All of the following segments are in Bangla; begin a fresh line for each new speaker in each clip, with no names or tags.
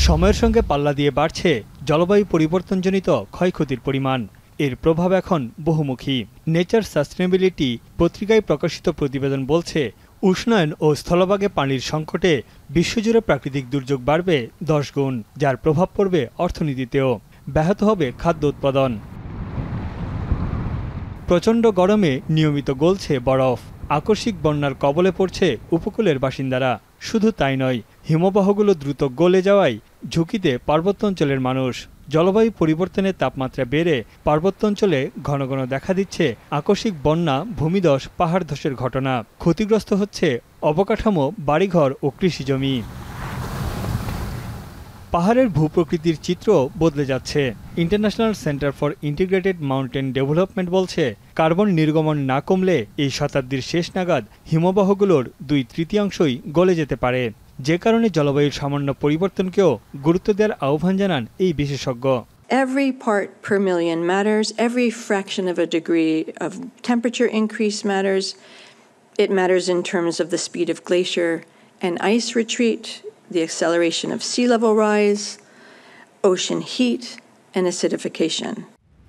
সময়ের সঙ্গে পাল্লা দিয়ে বাড়ছে জলবায়ু পরিবর্তনজনিত ক্ষয়ক্ষতির পরিমাণ। এর প্রভাব এখন বহুমুখী। নেচার সাস্টেনেবিলিটি পত্রিকায় প্রকাশিত প্রতিবেদন বলছে, উষ্ণায়ন ও স্থলভাগে পানির সংকটে বিশ্বজুড়ে প্রাকৃতিক দুর্যোগ বাড়বে 10 গুণ, যার প্রভাব পড়বে অর্থনীতিতেও। ব্যাহত হবে খাদ্য উৎপাদন। প্রচণ্ড গরমে নিয়মিত গলছে বরফ। আকস্মিক বন্যার কবলে পড়ছে উপকূলের বাসিন্দারা। শুধু তাই নয়, হিমবাহগুলো দ্রুত গলে যাওয়ায় ঝুঁকিতে পার্বত্যাঞ্চলের মানুষ। জলবায়ু পরিবর্তনের তাপমাত্রা বেড়ে পার্বত্যাঞ্চলে ঘন ঘন দেখা দিচ্ছে আকস্মিক বন্যা, ভূমিধস, পাহাড় ধসের ঘটনা। ক্ষতিগ্রস্ত হচ্ছে অবকাঠামো, বাড়িঘর ও কৃষিজমি। পাহাড়ের ভূপ্রকৃতির চিত্র বদলে যাচ্ছে। International centre for integrated mountain development বলছে, কার্বন নির্গমন না কমলে এই শতাব্দীর শেষ নাগাদ হিমবাহগুলোর 2/3 গলে যেতে পারে। যে কারণে জলবায়ুর সামান্য পরিবর্তনকেও গুরুত্ব দেওয়ার আহ্বান জানান এই বিশেষজ্ঞ।
Every part per million matters. Every fraction of a degree of temperature increase matters. It matters in terms of the speed of glacier and ice retreat, the acceleration of sea level rise, ocean heat, and acidification.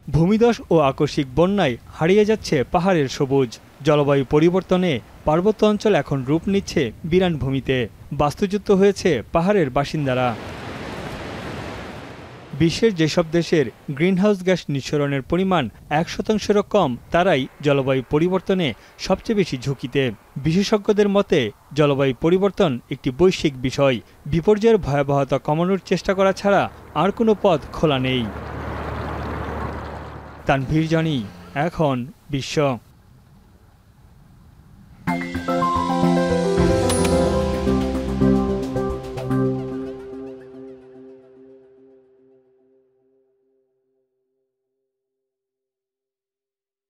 ভূমিধস ও আকস্মিক বন্যায় হারিয়ে যাচ্ছে পাহাড়ের সবুজ। জলবায়ু পরিবর্তনে পার্বত্য অঞ্চল এখন রূপ নিচ্ছে বিরান ভূমিতে। বাস্তুচ্যুত হয়েছে পাহাড়ের বাসিন্দারা। বিশ্বের যেসব দেশের গ্রিনহাউস গ্যাস নিঃসরণের পরিমাণ 1%-এরও কম, তারাই জলবায়ু পরিবর্তনে সবচেয়ে বেশি ঝুঁকিতে। বিশেষজ্ঞদের মতে, জলবায়ু পরিবর্তন একটি বৈশ্বিক বিষয়। বিপর্যয়ের ভয়াবহতা কমানোর চেষ্টা করা ছাড়া আর কোনো পথ খোলা নেই। তানভীর জানি, এখন বিশ্ব।